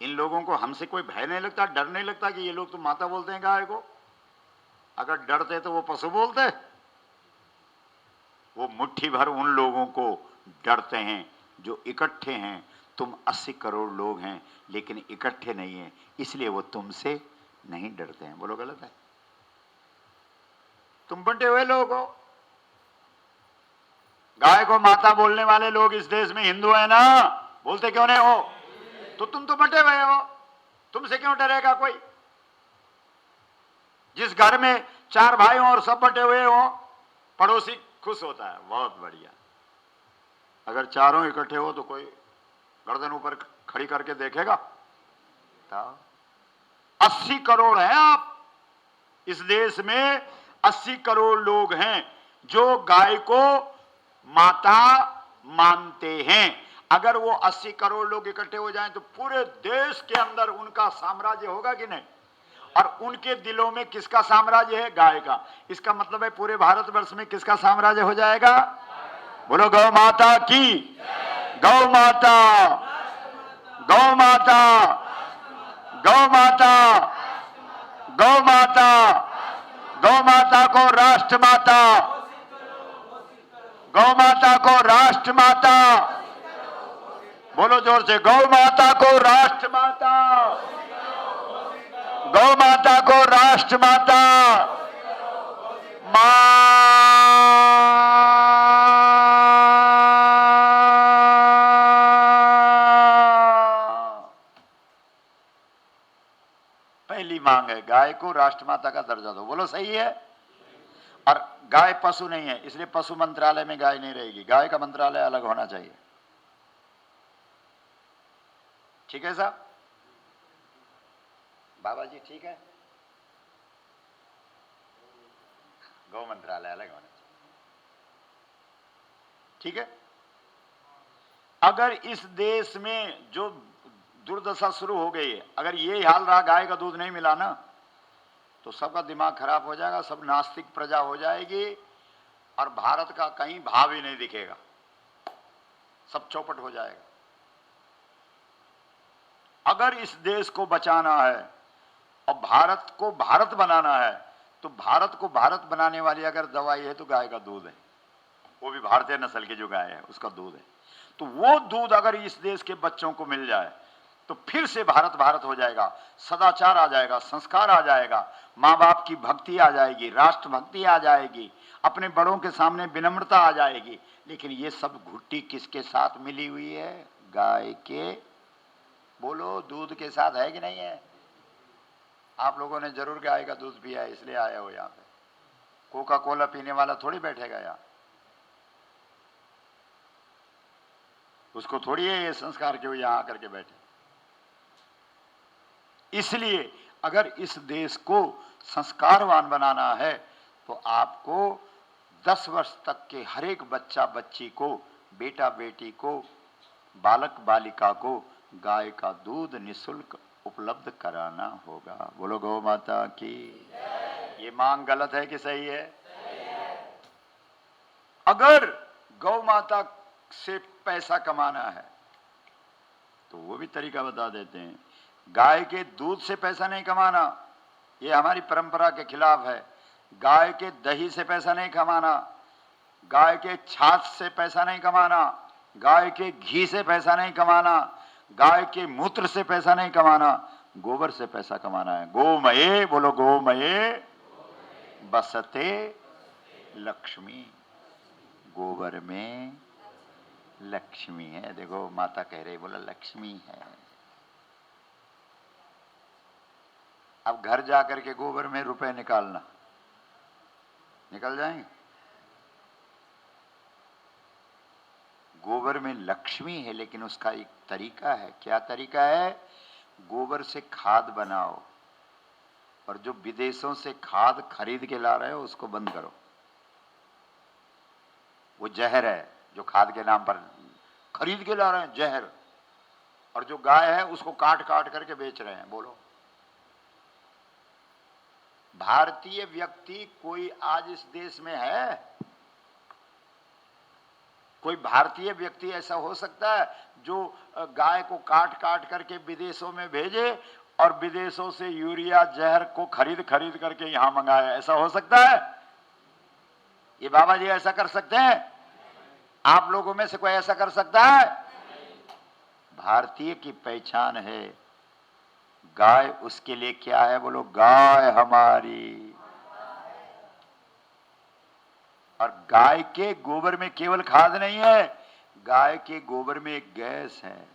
इन लोगों को हमसे कोई भय नहीं लगता, डर नहीं लगता कि ये लोग तो माता बोलते हैं गाय को? अगर डरते तो वो पशु बोलते। वो मुट्ठी भर उन लोगों को डरते हैं जो इकट्ठे हैं। तुम 80 करोड़ लोग हैं लेकिन इकट्ठे नहीं हैं, इसलिए वो तुमसे नहीं डरते हैं। बोलो गलत है? तुम बंटे हुए लोग हो। गाय को माता बोलने वाले लोग इस देश में हिंदू है ना? बोलते क्यों नहीं हो? तो तुम तो बंटे हुए हो, तुमसे क्यों डरेगा कोई? जिस घर में 4 भाई हो और सब बंटे हुए हो, पड़ोसी खुश होता है, बहुत बढ़िया। अगर चारों इकट्ठे हो तो कोई गर्दन ऊपर खड़ी करके देखेगा? 80 करोड़ हैं आप इस देश में, 80 करोड़ लोग हैं जो गाय को माता मानते हैं। अगर वो 80 करोड़ लोग इकट्ठे हो जाएं तो पूरे देश के अंदर उनका साम्राज्य होगा कि नहीं? और उनके दिलों में किसका साम्राज्य है? गाय का। इसका मतलब है पूरे भारतवर्ष में किसका साम्राज्य हो जाएगा? बोलो गौ माता की, गौ माता, गौ माता, गौ माता, गौ माता, गौ माता को राष्ट्र माता, गौ माता को राष्ट्र माता, बोलो जोर से, गौ माता को राष्ट्र माता, गौ माता को राष्ट्र माता। पहली मांग है गाय को राष्ट्रमाता का दर्जा दो। बोलो सही है? और गाय पशु नहीं है, इसलिए पशु मंत्रालय में गाय नहीं रहेगी, गाय का मंत्रालय अलग होना चाहिए। ठीक है साहब? बाबा जी ठीक है? गौ मंत्रालय अलग होना चाहिए। ठीक है? अगर इस देश में जो दुर्दशा शुरू हो गई है, अगर ये हाल रहा, गाय का दूध नहीं मिला ना, तो सबका दिमाग खराब हो जाएगा, सब नास्तिक प्रजा हो जाएगी और भारत का कहीं भाव ही नहीं दिखेगा, सब चौपट हो जाएगा। अगर इस देश को बचाना है और भारत को भारत बनाना है, तो भारत को भारत बनाने वाली अगर दवाई है तो गाय का दूध है, वो भी भारतीय नस्ल की जो गाय है उसका दूध है। तो वो दूध अगर इस देश के बच्चों को मिल जाए तो फिर से भारत भारत हो जाएगा, सदाचार आ जाएगा, संस्कार आ जाएगा, माँ बाप की भक्ति आ जाएगी, राष्ट्र भक्ति आ जाएगी, अपने बड़ों के सामने विनम्रता आ जाएगी। लेकिन ये सब घुट्टी किसके साथ मिली हुई है? गाय के, बोलो, दूध के साथ है कि नहीं है? आप लोगों ने जरूर गाय का दूध पिया है, इसलिए आए हो यहाँ पे। कोका कोला पीने वाला थोड़ी बैठेगा यहाँ, उसको थोड़ी है ये संस्कार के वो यहाँ आकर के बैठे। इसलिए अगर इस देश को संस्कारवान बनाना है तो आपको 10 वर्ष तक के हर एक बच्चा बच्ची को, बेटा बेटी को, बालक बालिका को गाय का दूध निःशुल्क उपलब्ध कराना होगा। बोलो गौ माता की। ये मांग गलत है कि सही है? अगर गौ माता से पैसा कमाना है तो वो भी तरीका बता देते हैं। गाय के दूध से पैसा नहीं कमाना, ये हमारी परंपरा के खिलाफ है। गाय के दही से पैसा नहीं कमाना, गाय के छाछ से पैसा नहीं कमाना, गाय के घी से पैसा नहीं कमाना, गाय के मूत्र से पैसा नहीं कमाना, गोबर से पैसा कमाना है। गोमये, बोलो गोमये बसते लक्ष्मी, गोबर में लक्ष्मी है। देखो माता कह रही, बोला लक्ष्मी है। अब घर जाकर के गोबर में रुपए निकालना, निकल जाएंगे? गोबर में लक्ष्मी है, लेकिन उसका एक तरीका है। क्या तरीका है? गोबर से खाद बनाओ, और जो विदेशों से खाद खरीद के ला रहे हो उसको बंद करो। वो जहर है जो खाद के नाम पर खरीद के ला रहे हैं, जहर। और जो गाय है उसको काट काट करके बेच रहे हैं। बोलो, भारतीय व्यक्ति कोई आज इस देश में है? कोई भारतीय व्यक्ति ऐसा हो सकता है जो गाय को काट काट करके विदेशों में भेजे और विदेशों से यूरिया जहर को खरीद खरीद करके यहां मंगाए? ऐसा हो सकता है? ये बाबा जी ऐसा कर सकते हैं? आप लोगों में से कोई ऐसा कर सकता है? भारतीय की पहचान है गाय। उसके लिए क्या है? बोलो, गाय हमारी। और गाय के गोबर में केवल खाद नहीं है, गाय के गोबर में एक गैस है।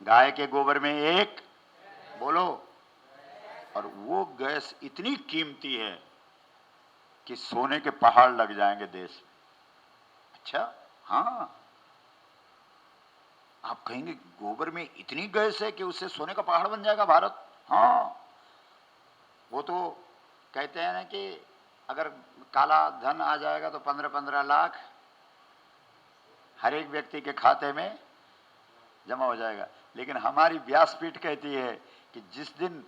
गाय के गोबर में एक, बोलो, और वो गैस इतनी कीमती है कि सोने के पहाड़ लग जाएंगे देश में। अच्छा, हाँ, आप कहेंगे गोबर में इतनी गैस है कि उससे सोने का पहाड़ बन जाएगा भारत? हाँ, वो तो कहते हैं ना कि अगर काला धन आ जाएगा तो 15-15 लाख हर एक व्यक्ति के खाते में जमा हो जाएगा। लेकिन हमारी व्यासपीठ कहती है कि जिस दिन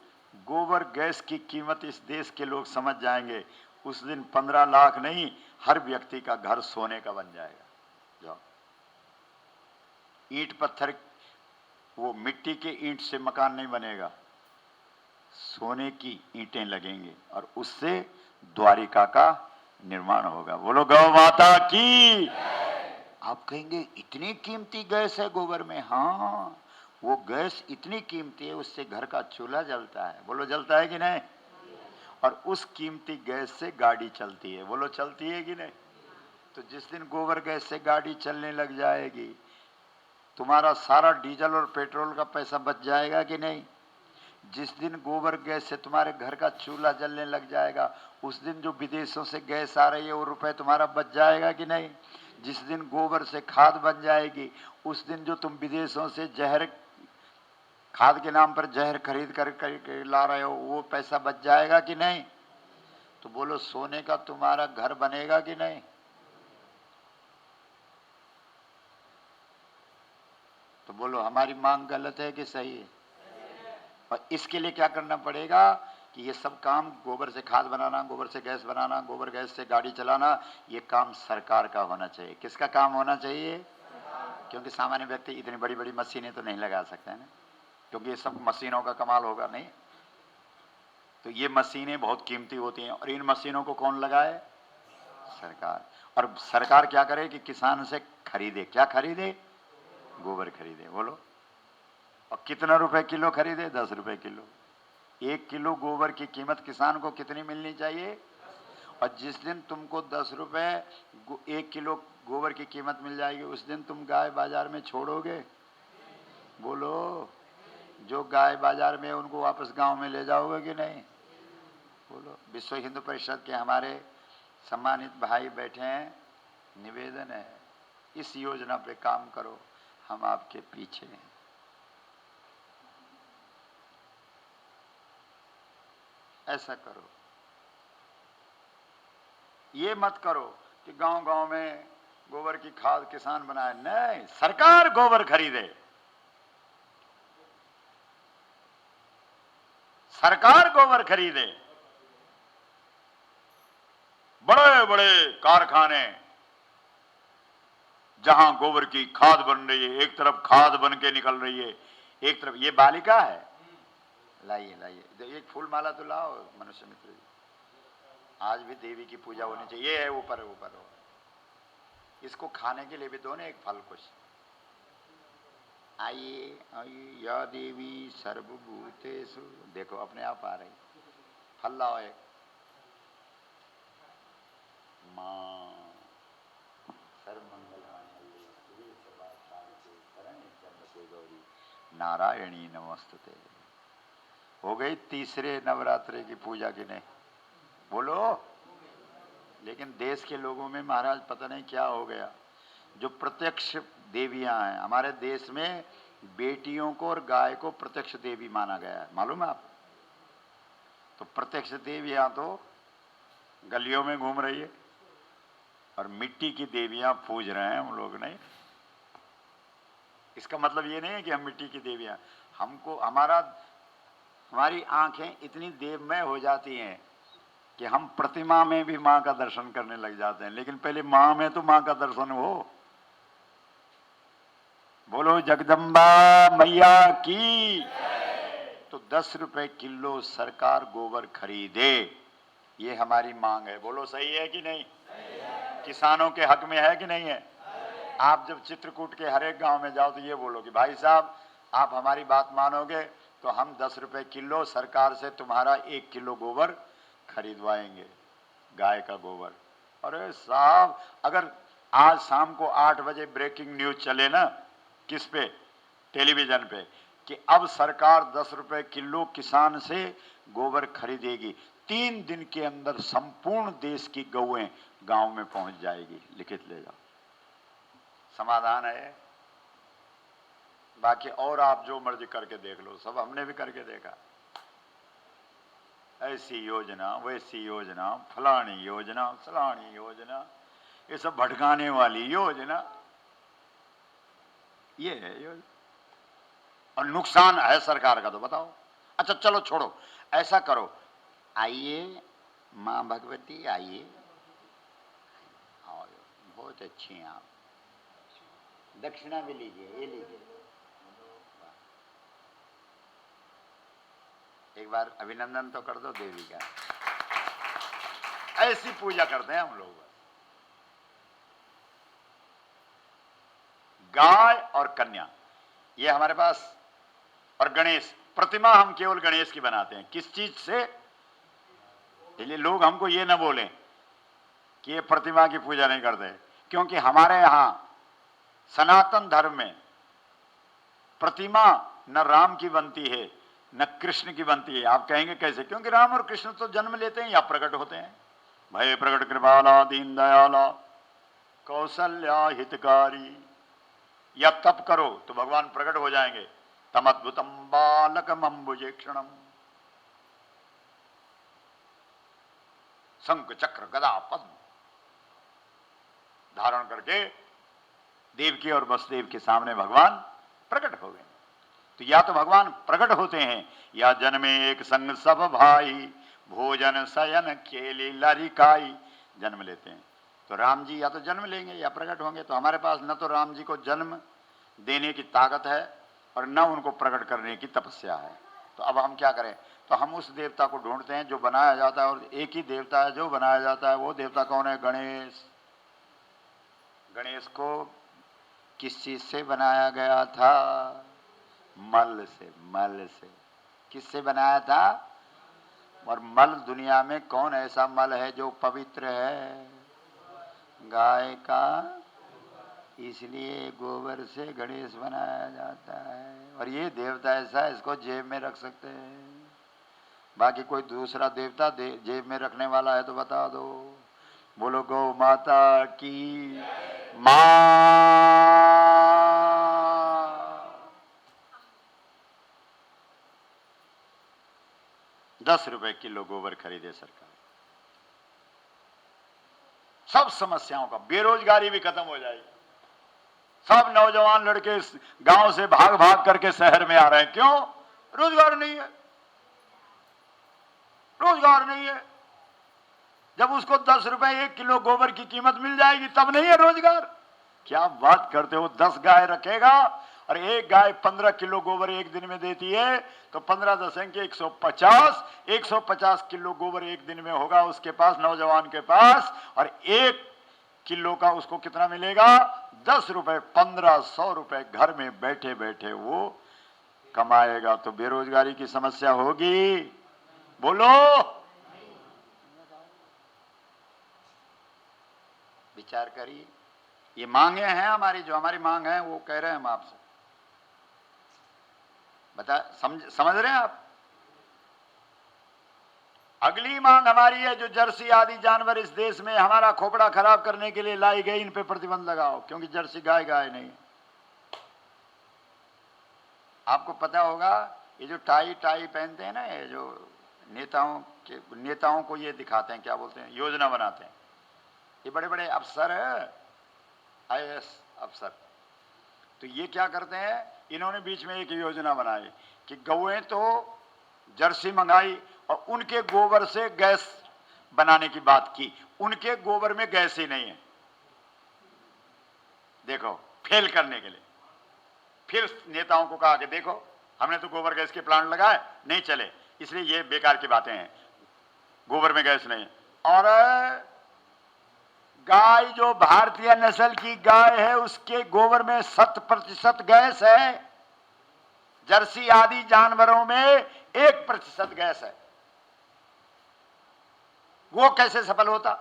गोबर गैस की कीमत इस देश के लोग समझ जाएंगे, उस दिन 15 लाख नहीं, हर व्यक्ति का घर सोने का बन जाएगा। जाओ, ईंट पत्थर, वो मिट्टी के ईंट से मकान नहीं बनेगा, सोने की ईंटें लगेंगे और उससे द्वारिका का निर्माण होगा। बोलो गौ माता की। आप कहेंगे इतनी कीमती गैस है गोबर में? हाँ, वो गैस इतनी कीमती है, उससे घर का चूल्हा जलता है। बोलो, जलता है कि नहीं? और उस कीमती गैस से गाड़ी चलती है। बोलो, चलती है कि नहीं? तो जिस दिन गोबर गैस से गाड़ी चलने लग जाएगी, तुम्हारा सारा डीजल और पेट्रोल का पैसा बच जाएगा कि नहीं? जिस दिन गोबर गैस से तुम्हारे घर का चूल्हा जलने लग जाएगा, उस दिन जो विदेशों से गैस आ रही है वो रुपए तुम्हारा बच जाएगा कि नहीं? जिस दिन गोबर से खाद बन जाएगी, उस दिन जो तुम विदेशों से जहर, खाद के नाम पर जहर खरीद कर ला रहे हो, वो पैसा बच जाएगा कि नहीं? तो बोलो, सोने का तुम्हारा घर बनेगा कि नहीं? तो बोलो, हमारी मांग गलत है कि सही है? और इसके लिए क्या करना पड़ेगा कि ये सब काम, गोबर से खाद बनाना, गोबर से गैस बनाना, गोबर गैस से गाड़ी चलाना, ये काम सरकार का होना चाहिए। किसका काम होना चाहिए? क्योंकि सामान्य व्यक्ति इतनी बड़ी बड़ी मशीनें तो नहीं लगा सकते हैं ना, क्योंकि ये सब मशीनों का कमाल होगा नहीं। तो ये मशीनें बहुत कीमती होती हैं और इन मशीनों को कौन लगाए? सरकार। और सरकार क्या करे कि किसान से खरीदे। क्या खरीदे? गोबर खरीदे। बोलो, और कितना रुपए किलो खरीदे? 10 रुपए किलो। 1 किलो गोबर की कीमत किसान को कितनी मिलनी चाहिए? और जिस दिन तुमको 10 रुपए 1 किलो गोबर की कीमत मिल जाएगी, उस दिन तुम गाय बाजार में छोड़ोगे? बोलो, जो गाय बाजार में उनको वापस गांव में ले जाओगे कि नहीं? बोलो। विश्व हिंदू परिषद के हमारे सम्मानित भाई बैठे हैं, निवेदन है, इस योजना पे काम करो, हम आपके पीछे हैं। ऐसा करो, ये मत करो कि गांव गांव में गोबर की खाद किसान बनाए। नहीं, सरकार गोबर खरीदे, सरकार गोबर खरीदे। बड़े बड़े कारखाने जहां गोबर की खाद बन रही है, एक तरफ खाद बन के निकल रही है, एक तरफ ये बालिका है। लाइए लाइए, एक फूल माला तो लाओ मनुष्य मित्र जी, आज भी देवी की पूजा होनी चाहिए। ये है ऊपर ऊपर हो, इसको खाने के लिए भी दो ना एक फल कुछ। आइए आइए, या देवी सर्वभूतेषु, देखो अपने आप आ रही। फल लाओ एक। मां सर्वमंगल गौरी नारायणी नमस्तुते। हो गई तीसरे नवरात्रे की पूजा की नहीं? बोलो। लेकिन देश के लोगों में महाराज पता नहीं क्या हो गया, जो प्रत्यक्ष देवियां हैं हमारे देश में, बेटियों को और गाय को प्रत्यक्ष देवी माना गया है, मालूम है आप? तो प्रत्यक्ष देवियां तो गलियों में घूम रही है और मिट्टी की देवियां पूज रहे हैं हम लोग। नहीं, इसका मतलब ये नहीं है कि हम मिट्टी की देवियां, हमको हमारी आंखें इतनी देवमय हो जाती हैं कि हम प्रतिमा में भी मां का दर्शन करने लग जाते हैं, लेकिन पहले मां में तो मां का दर्शन हो। बोलो जगदम्बा मैया की। तो 10 रुपए किलो सरकार गोबर खरीदे, ये हमारी मांग है। बोलो सही है कि नहीं? किसानों के हक में है कि नहीं है? आप जब चित्रकूट के हर एक गांव में जाओ तो ये बोलो कि भाई साहब आप हमारी बात मानोगे तो हम 10 रुपए किलो सरकार से तुम्हारा 1 किलो गोबर खरीदवाएंगे, गाय का गोबर। अरे साहब, अगर आज शाम को 8 बजे ब्रेकिंग न्यूज चले ना, किस पे? टेलीविजन पे, कि अब सरकार 10 रुपए किलो किसान से गोबर खरीदेगी, 3 दिन के अंदर संपूर्ण देश की गौएं गांव में पहुंच जाएगी। लिखित ले जाओ, समाधान है। बाकी और आप जो मर्जी करके देख लो, सब हमने भी करके देखा। ऐसी योजना, वैसी योजना, फलानी योजना, फलानी योजना, ये सब भटकाने वाली योजना, ये है योजना। और नुकसान है सरकार का तो बताओ। अच्छा चलो छोड़ो, ऐसा करो, आइए मां भगवती आइए, बहुत अच्छी हैं आप, दक्षिणा भी लीजिए, ये लीजिए। एक बार अभिनंदन तो कर दो देवी का। ऐसी पूजा करते हैं हम लोग। गाय और कन्या ये हमारे पास, और गणेश प्रतिमा हम केवल गणेश की बनाते हैं। किस चीज से? इसलिए लोग हमको ये ना बोलें कि ये प्रतिमा की पूजा नहीं करते, क्योंकि हमारे यहां सनातन धर्म में प्रतिमा न राम की बनती है न कृष्ण की बनती है। आप कहेंगे कैसे? क्योंकि राम और कृष्ण तो जन्म लेते हैं या प्रकट होते हैं। भय प्रकट कृपाला दीन दयाला कौशल्या हितकारी, या तप करो तो भगवान प्रकट हो जाएंगे। तमद्भुतम बालकम अम्बुजेक्षणम, शंख चक्र गदा पद्म धारण करके देवकी और वसुदेव के सामने भगवान प्रकट हो गए। तो या तो भगवान प्रकट होते हैं, या जन्मे एक संग सब भाई, भोजन शयन खेली लरिकाई, जन्म लेते हैं। तो राम जी या तो जन्म लेंगे या प्रकट होंगे। तो हमारे पास न तो राम जी को जन्म देने की ताकत है और न उनको प्रकट करने की तपस्या है। तो अब हम क्या करें? तो हम उस देवता को ढूंढते हैं जो बनाया जाता है, और एक ही देवता है जो बनाया जाता है। वो देवता कौन है? गणेश। गणेश को किस चीज से बनाया गया था? मल से। मल से। किससे बनाया था? और मल, दुनिया में कौन ऐसा मल है जो पवित्र है? गाय का। इसलिए गोबर से गणेश बनाया जाता है। और ये देवता ऐसा है, इसको जेब में रख सकते हैं। बाकी कोई दूसरा देवता जेब में रखने वाला है तो बता दो। बोलो गौ माता की। मां 10 रुपए किलो गोबर खरीदे सरकार। सब समस्याओं का, बेरोजगारी भी खत्म हो जाएगी। सब नौजवान लड़के गांव से भाग भाग करके शहर में आ रहे हैं। क्यों? रोजगार नहीं है। रोजगार नहीं है। जब उसको 10 रुपए 1 किलो गोबर की कीमत मिल जाएगी तब नहीं है रोजगार। क्या बात करते हो? 10 गाय रखेगा और एक गाय 15 किलो गोबर एक दिन में देती है, तो 15 10 के 150 किलो गोबर एक दिन में होगा उसके पास, नौजवान के पास। और 1 किलो का उसको कितना मिलेगा? 10 रुपए। 1500 रुपए घर में बैठे बैठे वो कमाएगा। तो बेरोजगारी की समस्या होगी? बोलो। विचार करिए। ये मांगे हैं हमारी, जो हमारी मांग है वो कह रहे हैं हम आपसे। बता, समझ रहे हैं आप? अगली मांग हमारी है, जो जर्सी आदि जानवर इस देश में हमारा खोपड़ा खराब करने के लिए लाई गई, इन पे प्रतिबंध लगाओ, क्योंकि जर्सी गाय गाय नहीं है। आपको पता होगा ये जो टाई पहनते हैं ना, ये जो नेताओं को ये दिखाते हैं, क्या बोलते हैं, योजना बनाते हैं। ये बड़े बड़े अफसर है, IAS अफसर। तो ये क्या करते हैं, इन्होंने बीच में एक योजना बनाई कि गौएं तो जर्सी मंगाई और उनके गोबर से गैस बनाने की बात की, उनके गोबर में गैस ही नहीं है। देखो, फेल करने के लिए फिर नेताओं को कहा कि देखो हमने तो गोबर गैस के प्लांट लगाए, नहीं चले, इसलिए ये बेकार की बातें हैं, गोबर में गैस नहीं। और गाय जो भारतीय नस्ल की गाय है उसके गोबर में 100% गैस है, जर्सी आदि जानवरों में 1% गैस है। वो कैसे सफल होता?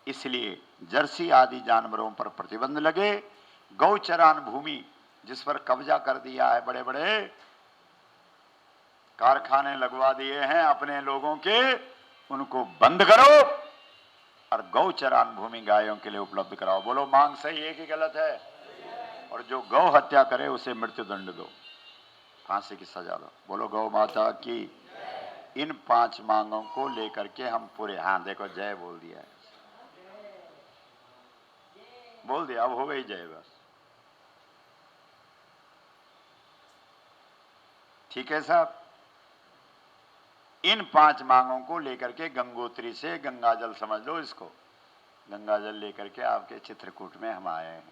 इसलिए जर्सी आदि जानवरों पर प्रतिबंध लगे। गौचरान भूमि जिस पर कब्जा कर दिया है, बड़े बड़े कारखाने लगवा दिए हैं अपने लोगों के, उनको बंद करो और गौचरान भूमि गायों के लिए उपलब्ध कराओ। बोलो मांग सही है कि गलत है? और जो गौ हत्या करे उसे मृत्युदंड दो, फांसी की सजा दो। बोलो गौ माता की। इन 5 मांगों को लेकर के हम पूरे, हाँ देखो जय बोल दिया है, बोल दिया, अब हो गई जय बस। ठीक है साहब, इन 5 मांगों को लेकर के गंगोत्री से, गंगा जल समझ लो इसको, गंगा जल लेकर के आपके चित्रकूट में हम आए हैं।